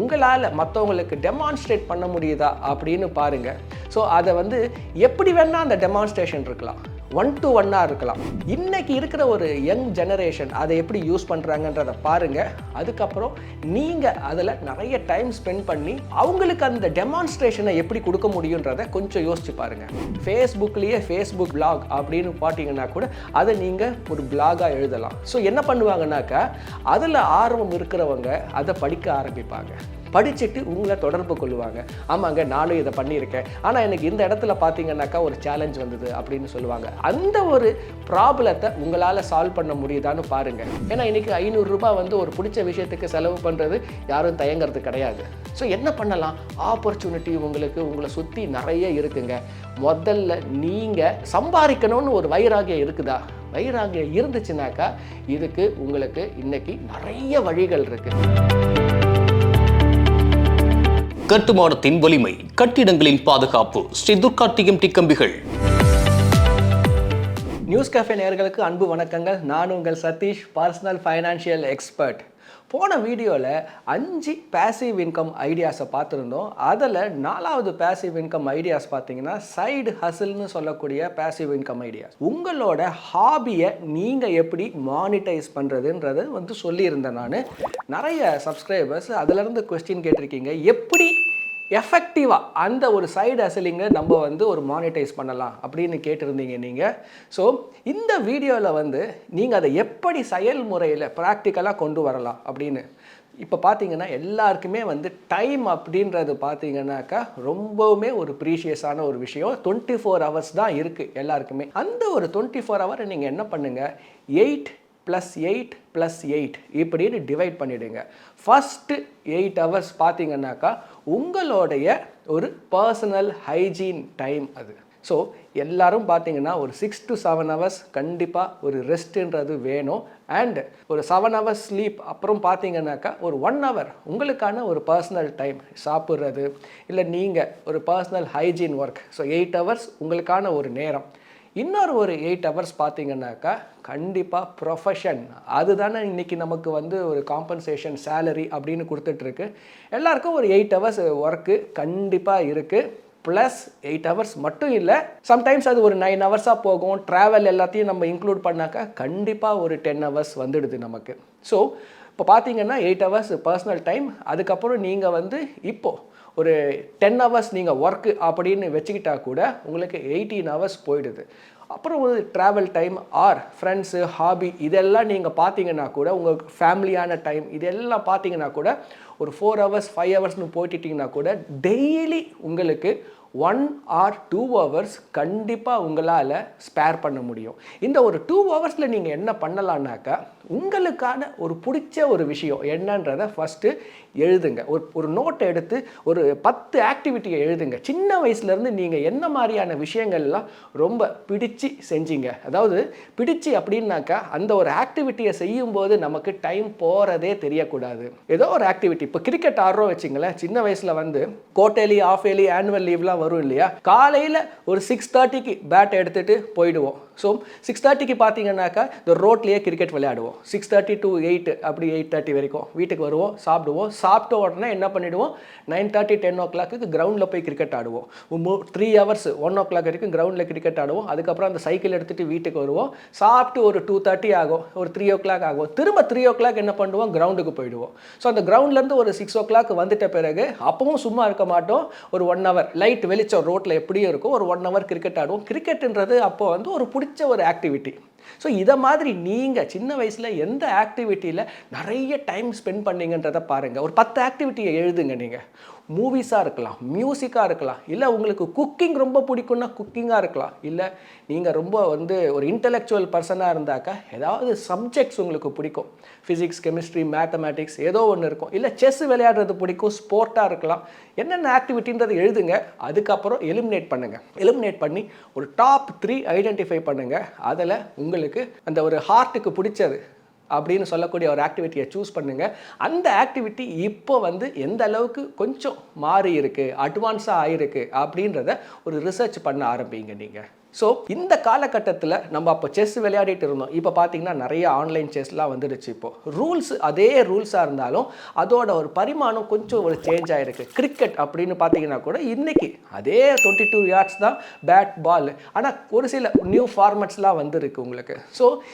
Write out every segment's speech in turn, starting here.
உங்களால் மற்றவங்களுக்கு டெமான்ஸ்ட்ரேட் பண்ண முடியுதா அப்படின்னு பாருங்கள். ஸோ அதை வந்து எப்படி வேணால் அந்த டெமான்ஸ்ட்ரேஷன் இருக்கலாம், 1-to-1 இருக்கலாம். இன்னைக்கு இருக்கிற ஒரு யங் ஜெனரேஷன் அதை எப்படி யூஸ் பண்ணுறாங்கன்றதை பாருங்கள். அதுக்கப்புறம் நீங்கள் அதில் நிறைய டைம் ஸ்பெண்ட் பண்ணி அவங்களுக்கு அந்த டெமான்ஸ்ட்ரேஷனை எப்படி கொடுக்க முடியுன்றதை கொஞ்சம் யோசிச்சு பாருங்கள். ஃபேஸ்புக்லேயே ஃபேஸ்புக் பிளாக் அப்படின்னு பார்த்தீங்கன்னா கூட அதை நீங்கள் ஒரு பிளாகாக எழுதலாம். ஸோ என்ன பண்ணுவாங்கன்னாக்கா அதில் ஆர்வம் இருக்கிறவங்க அதை படிக்க ஆரம்பிப்பாங்க. படிச்சுட்டு உங்களை தொடர்பு கொள்ளுவாங்க. ஆமாங்க, நானும் இதை பண்ணியிருக்கேன், ஆனால் எனக்கு இந்த இடத்துல பார்த்தீங்கன்னாக்கா ஒரு சேலஞ்ச் வந்தது அப்படின்னு சொல்லுவாங்க. அந்த ஒரு ப்ராப்ளத்தை உங்களால் சால்வ் பண்ண முடியுதான்னு பாருங்கள். ஏன்னா இன்றைக்கி 500 ரூபாய் வந்து ஒரு பிடிச்ச விஷயத்துக்கு செலவு பண்ணுறது யாரும் தயங்கிறது கிடையாது. ஸோ என்ன பண்ணலாம்? ஆப்பர்ச்சுனிட்டி உங்களை சுற்றி நிறைய இருக்குங்க. முதல்ல நீங்கள் சம்பாதிக்கணும்னு ஒரு வைராகியம் இருக்குதா? வைராகியம் இருந்துச்சுனாக்கா இதுக்கு உங்களுக்கு இன்னைக்கு நிறைய வழிகள் இருக்குது. கட்டுமானத்தின் வலிமை, கட்டிடங்களின் பாதுகாப்பு. ஸ்ரீ துர்கா டிஎம்டி கம்பிகள். நியூஸ் கேஃபே நேயர்களுக்கு அன்பு வணக்கங்கள். நான் உங்கள் சதீஷ், பர்சனல் ஃபைனான்ஷியல் எக்ஸ்பர்ட். போன வீடியோவில் 5 பேசிவ் இன்கம் ஐடியாஸை பார்த்துருந்தோம். அதில் 4வது பேசிவ் இன்கம் ஐடியாஸ் பார்த்தீங்கன்னா சைடு ஹசில்னு சொல்லக்கூடிய பேசிவ் இன்கம் ஐடியாஸ். உங்களோட ஹாபியை நீங்கள் எப்படி மானிட்டைஸ் பண்ணுறதுன்றது வந்து சொல்லியிருந்தேன். நான் நிறைய சப்ஸ்கிரைபர்ஸ் அதிலிருந்து கொஸ்டின் கேட்டிருக்கீங்க, எப்படி எஃபெக்டிவாக அந்த ஒரு சைடு ஹசிலிங்கை நம்ம வந்து ஒரு மானிட்டைஸ் பண்ணலாம் அப்படின்னு கேட்டிருந்தீங்க நீங்கள். ஸோ இந்த வீடியோவில் வந்து நீங்கள் அதை எப்படி செயல்முறையில் ப்ராக்டிக்கலாக கொண்டு வரலாம் அப்படின்னு. இப்போ பார்த்தீங்கன்னா எல்லாருக்குமே வந்து டைம் அப்படின்றது பார்த்தீங்கன்னாக்கா ரொம்பவுமே ஒரு ப்ரீஷியஸான ஒரு விஷயம். 24 hours தான் இருக்குது எல்லாருக்குமே. அந்த ஒரு 24 hour நீங்கள் என்ன பண்ணுங்கள், 8 + 8 + 8 இப்படின்னு டிவைட் பண்ணிவிடுங்க. ஃபஸ்ட்டு 8 hours பார்த்தீங்கன்னாக்கா உங்களுடைய ஒரு பர்சனல் ஹைஜீன் டைம் அது. ஸோ எல்லோரும் பார்த்தீங்கன்னா ஒரு 6 to 7 hours கண்டிப்பாக ஒரு ரெஸ்ட்டுன்றது வேணும். அண்ட் ஒரு 7 hours ஸ்லீப். அப்புறம் பார்த்தீங்கன்னாக்கா ஒரு 1 hour உங்களுக்கான ஒரு பர்சனல் டைம், சாப்பிட்றது இல்லை நீங்கள் ஒரு personal hygiene work. So 8 hours உங்களுக்கான ஒரு நேரம். இன்னொரு ஒரு 8 hours பார்த்தீங்கன்னாக்கா கண்டிப்பாக ப்ரொஃபஷன், அதுதானே இன்றைக்கி நமக்கு வந்து ஒரு காம்பன்சேஷன் சேலரி அப்படின்னு கொடுத்துட்ருக்கு. எல்லாருக்கும் ஒரு 8 hours ஒர்க்கு கண்டிப்பாக இருக்குது. ப்ளஸ் 8 hours மட்டும் இல்லை, சம்டைம்ஸ் அது ஒரு 9 hours போகும். ட்ராவல் எல்லாத்தையும் நம்ம இன்க்ளூட் பண்ணாக்கா கண்டிப்பாக ஒரு 10 hours வந்துடுது நமக்கு. ஸோ இப்போ பார்த்தீங்கன்னா 8 hours பர்சனல் டைம். அதுக்கப்புறம் நீங்கள் வந்து இப்போது ஒரு 10 hours நீங்கள் ஒர்க்கு அப்படின்னு வச்சுக்கிட்டா கூட உங்களுக்கு 18 hours போயிடுது. அப்புறம் ஒரு travel time or friends, hobby இதெல்லாம் நீங்கள் பார்த்தீங்கன்னா கூட உங்களுக்கு ஃபேமிலியான டைம் இதெல்லாம் பார்த்தீங்கன்னா கூட ஒரு 4 hours 5 hours போயிட்டிங்கன்னா கூட டெய்லி உங்களுக்கு 1 or 2 hours கண்டிப்பாக உங்களால் ஸ்பேர் பண்ண முடியும். இந்த ஒரு 2 hours நீங்கள் என்ன பண்ணலான்னாக்கா உங்களுக்கான ஒரு பிடிச்ச ஒரு விஷயம் என்னன்றதை ஃபஸ்ட்டு எழுதுங்க. ஒரு நோட்டை எடுத்து ஒரு 10 ஆக்டிவிட்டியை எழுதுங்க. சின்ன வயசுலேருந்து நீங்கள் என்ன மாதிரியான விஷயங்கள்லாம் ரொம்ப பிடிச்சு செஞ்சீங்க. அதாவது பிடிச்சி அப்படின்னாக்கா அந்த ஒரு ஆக்டிவிட்டியை செய்யும்போது நமக்கு டைம் போகிறதே தெரியக்கூடாது. ஏதோ ஒரு ஆக்டிவிட்டி, இப்போ கிரிக்கெட் ஆடுறோம் வச்சிங்களேன். சின்ன வயசில் வந்து குவார்ட்டர்லி, ஆஃப் இயர்லி, ஆனுவல் லீவ்லாம் வரும் இல்லையா. காலையில் ஒரு 6:30க்கு பேட் எடுத்துகிட்டு போயிடுவோம். ஸோ 6:30க்கு பார்த்தீங்கன்னாக்கா இந்த ரோட்லேயே கிரிக்கெட் விளையாடுவோம். 6:30 to 8 அப்படி 8:30 வரைக்கும் வீட்டுக்கு வருவோம், சாப்பிடுவோம். சாப்பிட்ட உடனே என்ன பண்ணிவிடுவோம், 9:30 10 o'clock கிரவுண்டில் போய் கிரிக்கெட் ஆடுவோம். 3 hours 1 o'clock வரைக்கும் கிரவுண்டில் கிரிக்கெட் ஆடுவோம். அதுக்கப்புறம் அந்த சைக்கிள் எடுத்துகிட்டு வீட்டுக்கு வருவோம். சாப்பிட்டு ஒரு 2:30 ஆகும், ஒரு 3 o'clock ஆகும். திரும்ப 3 o'clock என்ன பண்ணுவோம், கிரவுண்டுக்கு போயிடுவோம். ஸோ அந்த கிரவுண்ட்லேருந்து ஒரு 6 o'clock வந்துட்ட பிறகு அப்பவும் சும்மா இருக்க மாட்டோம். ஒரு 1 hour லைட் வெளிச்சம் ரோட்டில் எப்படியும் இருக்கும், ஒரு 1 hour கிரிக்கெட் ஆடுவோம். கிரிக்கெட்டுன்றது அப்போ வந்து ஒரு பிடிச்ச ஒரு ஆக்டிவிட்டி. ஸோ இதை மாதிரி நீங்கள் சின்ன வயசில் எந்த ஆக்டிவிட்டியில் நிறைய டைம் ஸ்பெண்ட் பண்ணீங்கன்றதை பாருங்கள். ஒரு 10 ஆக்டிவிட்டியை எழுதுங்க. நீங்கள் மூவிஸாக இருக்கலாம், மியூசிக்காக இருக்கலாம், இல்லை உங்களுக்கு குக்கிங் ரொம்ப பிடிக்கும்னா குக்கிங்காக இருக்கலாம், இல்லை நீங்கள் ரொம்ப வந்து ஒரு இன்டெலெக்சுவல் பர்சனாக இருந்தாக்கா ஏதாவது சப்ஜெக்ட்ஸ் உங்களுக்கு பிடிக்கும், ஃபிசிக்ஸ், கெமிஸ்ட்ரி, மேத்தமேட்டிக்ஸ் ஏதோ ஒன்று இருக்கும், இல்லை செஸ் விளையாடுறது பிடிக்கும், ஸ்போர்ட்டாக இருக்கலாம். என்னென்ன ஆக்டிவிட்டின்றது எழுதுங்க. அதுக்கப்புறம் எலிமினேட் பண்ணுங்கள். எலிமினேட் பண்ணி ஒரு டாப் 3 ஐடென்டிஃபை பண்ணுங்கள். அதில் உங்களுக்கு அந்த ஒரு ஹார்ட்டுக்கு பிடிச்சது அப்படின்னு சொல்லக்கூடிய ஒரு ஆக்டிவிட்டியை சூஸ் பண்ணுங்கள். அந்த ஆக்டிவிட்டி இப்போ வந்து எந்த அளவுக்கு கொஞ்சம் மாறி இருக்குது, அட்வான்ஸாக ஆகிருக்கு அப்படின்றத ஒரு ரிசர்ச் பண்ண ஆரம்பிங்க. நீங்கள் ஸோ இந்த காலகட்டத்தில் நம்ம அப்போ செஸ் விளையாடிட்டு இருந்தோம். இப்போ பார்த்தீங்கன்னா நிறைய ஆன்லைன் செஸ்லாம் வந்துடுச்சு. இப்போது ரூல்ஸ் அதே ரூல்ஸாக இருந்தாலும் அதோட ஒரு பரிமாணம் கொஞ்சம் ஒரு சேஞ்ச் ஆகிருக்கு. கிரிக்கெட் அப்படின்னு பார்த்தீங்கன்னா கூட இன்றைக்கி அதே 22 yards தான் பேட் பால், ஆனால் ஒரு சில நியூ ஃபார்மட்ஸ்லாம் வந்துருக்கு உங்களுக்கு. ஸோ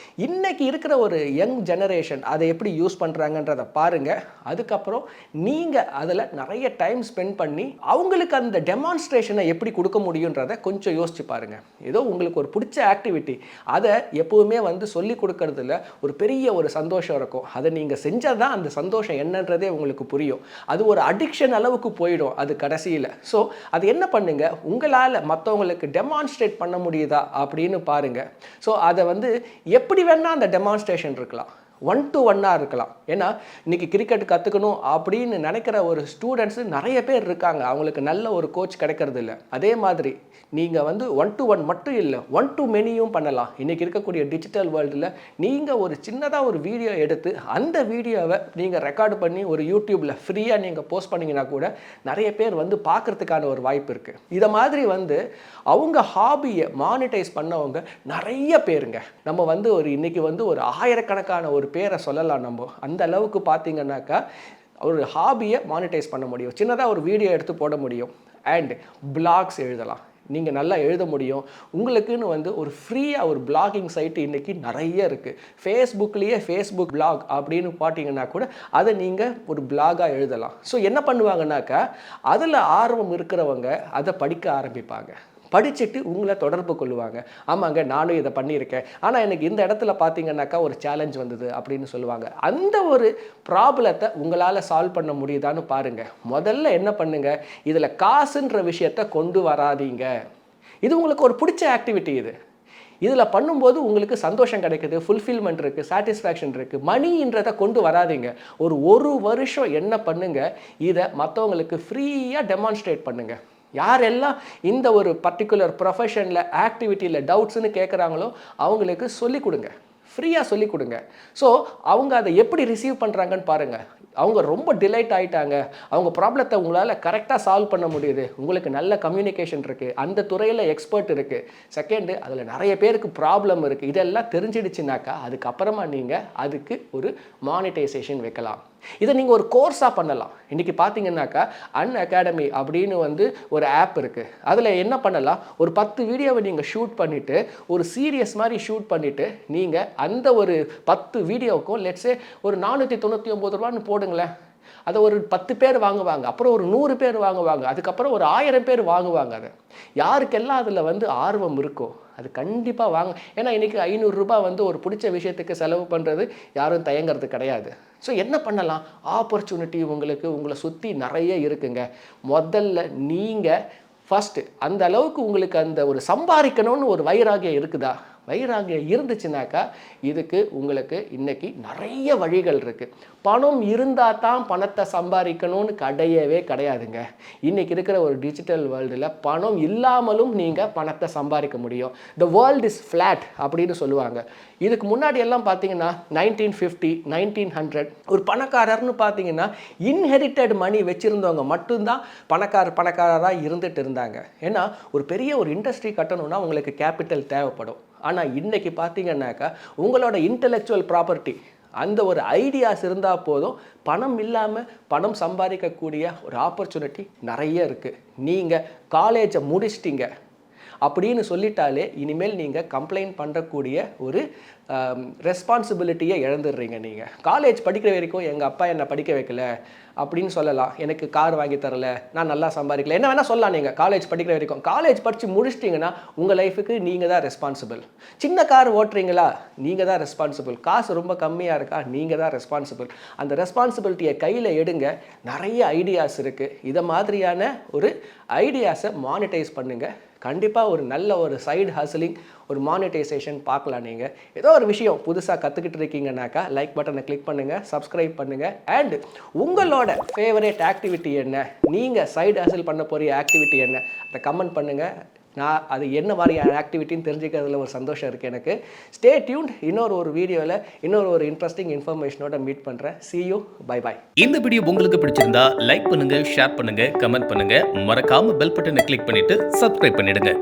இன்றைக்கி இருக்கிற ஒரு யங் ஜெனரேஷன் அதை எப்படி யூஸ் பண்ணுறாங்கன்றதை பாருங்கள். அதுக்கப்புறம் நீங்கள் அதில் நிறைய டைம் ஸ்பெண்ட் பண்ணி அவங்களுக்கு அந்த டெமான்ஸ்ட்ரேஷனை எப்படி கொடுக்க முடியுன்றதை கொஞ்சம் யோசிச்சு பாருங்கள். ஏதோ உங்களுக்கு ஒரு பிடிச்ச ஆக்டிவிட்டி அதை எப்போவுமே வந்து சொல்லி கொடுக்கறதுல ஒரு பெரிய ஒரு சந்தோஷம் இருக்கும். அதை நீங்கள் செஞ்சால் தான் அந்த சந்தோஷம் என்னன்றதே உங்களுக்கு புரியும். அது ஒரு அடிக்ஷன் அளவுக்கு போயிடும் அது கடைசியில். ஸோ அது என்ன பண்ணுங்க, உங்களால் மற்றவங்களுக்கு டெமான்ஸ்ட்ரேட் பண்ண முடியுதா அப்படின்னு பாருங்கள். ஸோ அதை வந்து எப்படி வேணால் அந்த டெமான்ஸ்ட்ரேஷன் இருக்கலாம், 1-to-1 இருக்கலாம். ஏன்னா இன்றைக்கி கிரிக்கெட் கற்றுக்கணும் அப்படின்னு நினைக்கிற ஒரு ஸ்டூடெண்ட்ஸு நிறைய பேர் இருக்காங்க, அவங்களுக்கு நல்ல ஒரு கோச் கிடைக்கிறது இல்லை. அதே மாதிரி நீங்கள் வந்து 1-to-1 மட்டும் இல்லை, 1-to-manyயும் பண்ணலாம். இன்றைக்கி இருக்கக்கூடிய டிஜிட்டல் வேர்ல்டில் நீங்கள் ஒரு சின்னதாக ஒரு வீடியோ எடுத்து அந்த வீடியோவை நீங்கள் ரெக்கார்டு பண்ணி ஒரு யூடியூப்பில் ஃப்ரீயாக நீங்கள் போஸ்ட் பண்ணிங்கன்னா கூட நிறைய பேர் வந்து பார்க்குறதுக்கான ஒரு வாய்ப்பு இருக்குது. இதை மாதிரி வந்து அவங்க ஹாபியை மானிட்டைஸ் பண்ணவங்க நிறைய பேருங்க. நம்ம வந்து ஒரு இன்றைக்கி வந்து ஒரு ஆயிரக்கணக்கான ஒரு பேரை சொல்லலாம். நம்ம அந்த அளவுக்கு பார்த்தீங்கன்னாக்கா ஒரு ஹாபியை மானிட்டைஸ் பண்ண முடியும். சின்னதாக ஒரு வீடியோ எடுத்து போட முடியும். அண்ட் பிளாக்ஸ் எழுதலாம், நீங்கள் நல்லா எழுத முடியும். உங்களுக்குன்னு வந்து ஒரு ஃப்ரீயாக ஒரு பிளாகிங் சைட்டு இன்றைக்கி நிறைய இருக்குது. ஃபேஸ்புக்லேயே ஃபேஸ்புக் பிளாக் அப்படின்னு பார்த்தீங்கன்னா கூட அதை நீங்கள் ஒரு பிளாகாக எழுதலாம். ஸோ என்ன பண்ணுவாங்கன்னாக்கா அதில் ஆர்வம் இருக்கிறவங்க அதை படிக்க ஆரம்பிப்பாங்க. படிச்சுட்டு உங்களை தொடர்பு கொள்ளுவாங்க. ஆமாங்க நானும் இதை பண்ணியிருக்கேன், ஆனால் எனக்கு இந்த இடத்துல பார்த்தீங்கன்னாக்கா ஒரு சேலஞ்ச் வந்தது அப்படின்னு சொல்லுவாங்க. அந்த ஒரு ப்ராப்ளத்தை உங்களால் சால்வ் பண்ண முடியுதான்னு பாருங்கள். முதல்ல என்ன பண்ணுங்கள், இதில் காசுன்ற விஷயத்தை கொண்டு வராதீங்க. இது உங்களுக்கு ஒரு பிடிச்ச ஆக்டிவிட்டி. இதில் பண்ணும்போது உங்களுக்கு சந்தோஷம் கிடைக்குது, ஃபுல்ஃபில்மெண்ட் இருக்குது, சாட்டிஸ்ஃபேக்ஷன் இருக்குது. மணின்றதை கொண்டு வராதிங்க. ஒரு வருஷம் என்ன பண்ணுங்கள், இதை மற்றவங்களுக்கு ஃப்ரீயாக டெமான்ஸ்ட்ரேட் பண்ணுங்கள். யாரெல்லாம் இந்த ஒரு பர்டிகுலர் ப்ரொஃபஷனில் ஆக்டிவிட்டியில் டவுட்ஸ்னு கேட்குறாங்களோ அவங்களுக்கு சொல்லிக் கொடுங்க, ஃப்ரீயாக சொல்லிக் கொடுங்க. ஸோ அவங்க அதை எப்படி ரிசீவ் பண்ணுறாங்கன்னு பாருங்கள். அவங்க ரொம்ப டிலைட் ஆகிட்டாங்க, அவங்க ப்ராப்ளத்தை உங்களால் கரெக்டாக சால்வ் பண்ண முடியுது, உங்களுக்கு நல்ல கம்யூனிகேஷன் இருக்குது, அந்த துறையில் எக்ஸ்பர்ட் இருக்குது. செகண்டு, அதில் நிறைய பேருக்கு ப்ராப்ளம் இருக்குது. இதெல்லாம் தெரிஞ்சிடுச்சுனாக்கா அதுக்கப்புறமா நீங்கள் அதுக்கு ஒரு மானிட்டைசேஷன் வைக்கலாம். இதை நீங்கள் ஒரு கோர்ஸாக பண்ணலாம். இன்றைக்கி பார்த்தீங்கன்னாக்கா அன்அகாடமி அப்படின்னு வந்து ஒரு ஆப் இருக்குது. அதில் என்ன பண்ணலாம், ஒரு 10 வீடியோவை நீங்கள் ஷூட் பண்ணிவிட்டு ஒரு சீரியஸ் மாதிரி ஷூட் பண்ணிவிட்டு நீங்கள் அந்த ஒரு 10 வீடியோவுக்கும் லெட்ஸே ஒரு 499 ரூபான்னு போடுங்களேன். அதை ஒரு 10 பேர் வாங்குவாங்க, அப்புறம் ஒரு 100 பேர் வாங்குவாங்க, அதுக்கப்புறம் ஒரு 1000 பேர் வாங்குவாங்க. அதை யாருக்கெல்லாம் அதில் வந்து ஆர்வம் இருக்கோ அது கண்டிப்பாக வாங்க. ஏன்னா இன்றைக்கி 500 ரூபாய் வந்து ஒரு பிடிச்ச விஷயத்துக்கு செலவு பண்ணுறது யாரும் தயங்கிறது கிடையாது. ஸோ என்ன பண்ணலாம், ஆப்பர்ச்சுனிட்டி உங்களுக்கு உங்களை சுற்றி நிறைய இருக்குங்க. முதல்ல நீங்கள் ஃபஸ்ட்டு அந்த அளவுக்கு உங்களுக்கு அந்த ஒரு சம்பாதிக்கணும்னு ஒரு வைராகியம் இருக்குதா? வைராகியம் இருந்துச்சுனாக்கா இதுக்கு உங்களுக்கு இன்றைக்கி நிறைய வழிகள் இருக்குது. பணம் இருந்தால் தான் பணத்தை சம்பாதிக்கணும்னு கிடையவே கிடையாதுங்க. இன்றைக்கி இருக்கிற ஒரு டிஜிட்டல் வேர்ல்டில் பணம் இல்லாமலும் நீங்கள் பணத்தை சம்பாதிக்க முடியும். த வேர்ல்டு இஸ் ஃப்ளாட் அப்படின்னு சொல்லுவாங்க. இதுக்கு முன்னாடி எல்லாம் பார்த்தீங்கன்னா 1950 1900 ஒரு பணக்காரர்னு பார்த்தீங்கன்னா இன்ஹெரிட்டட் மணி வச்சுருந்தவங்க மட்டும்தான் பணக்காரராக இருந்துட்டு இருந்தாங்க. ஏன்னா ஒரு பெரிய ஒரு இண்டஸ்ட்ரி கட்டணும்னா உங்களுக்கு கேபிட்டல் தேவைப்படும். ஆனால் இன்றைக்கி பார்த்தீங்கன்னாக்கா உங்களோட இன்டெலெக்சுவல் ப்ராப்பர்ட்டி அந்த ஒரு ஐடியாஸ் இருந்தால் போதும், பணம் இல்லாமல் பணம் சம்பாதிக்கக்கூடிய ஒரு ஆப்பர்ச்சுனிட்டி நிறைய இருக்குது. நீங்கள் காலேஜை முடிச்சிட்டிங்க அப்படின்னு சொல்லிட்டாலே இனிமேல் நீங்கள் கம்ப்ளைண்ட் பண்ணக்கூடிய ஒரு ரெஸ்பான்சிபிலிட்டியை இழந்துடுறீங்க. நீங்கள் காலேஜ் படிக்கிற வரைக்கும் எங்கள் அப்பா என்னை படிக்க வைக்கல அப்படின்னு சொல்லலாம், எனக்கு கார் வாங்கி தரல, நான் நல்லா சம்பாதிக்கல, என்ன வேணால் சொல்லலாம். நீங்கள் காலேஜ் படிக்கிற வரைக்கும், காலேஜ் படித்து முடிச்சிட்டிங்கன்னா உங்கள் லைஃபுக்கு நீங்கள் தான் ரெஸ்பான்சிபிள். சின்ன கார் ஓட்டுறீங்களா, நீங்கள் தான் ரெஸ்பான்சிபிள். காசு ரொம்ப கம்மியாக இருக்கா, நீங்கள் தான் ரெஸ்பான்சிபிள். அந்த ரெஸ்பான்சிபிலிட்டியை கையில் எடுங்க. நிறைய ஐடியாஸ் இருக்குது. இதை மாதிரியான ஒரு ஐடியாஸை மானிட்டைஸ் பண்ணுங்கள். கண்டிப்பாக ஒரு நல்ல ஒரு சைடு ஹஸ்லிங், ஒரு மானிட்டைசேஷன் பார்க்கலாம். நீங்கள் ஏதோ ஒரு விஷயம் புதுசாக கற்றுக்கிட்டு இருக்கீங்கன்னாக்கா லைக் பட்டனை கிளிக் பண்ணுங்கள், சப்ஸ்கிரைப் பண்ணுங்கள். அண்ட் உங்களோட ஃபேவரேட் ஆக்டிவிட்டி என்ன, நீங்கள் சைடு ஹஸ்ல் பண்ண போகிற ஆக்டிவிட்டி என்ன, அதை கமெண்ட் பண்ணுங்கள். நான் அது என்ன மாதிரியான ஆக்டிவிட்டின்னு தெரிஞ்சுக்கிறதுல ஒரு சந்தோஷம் இருக்குது எனக்கு. Stay tuned. இன்னொரு வீடியோவில் இன்னொரு இன்ட்ரெஸ்டிங் இன்ஃபர்மேஷனோட மீட் பண்ணுறேன். See you. Bye bye. இந்த வீடியோ உங்களுக்கு பிடிச்சிருந்தா லைக் பண்ணுங்க, ஷேர் பண்ணுங்க, கமெண்ட் பண்ணுங்க. மறக்காம பெல் பட்டனை கிளிக் பண்ணிட்டு சப்ஸ்கிரைப் பண்ணிடுங்க.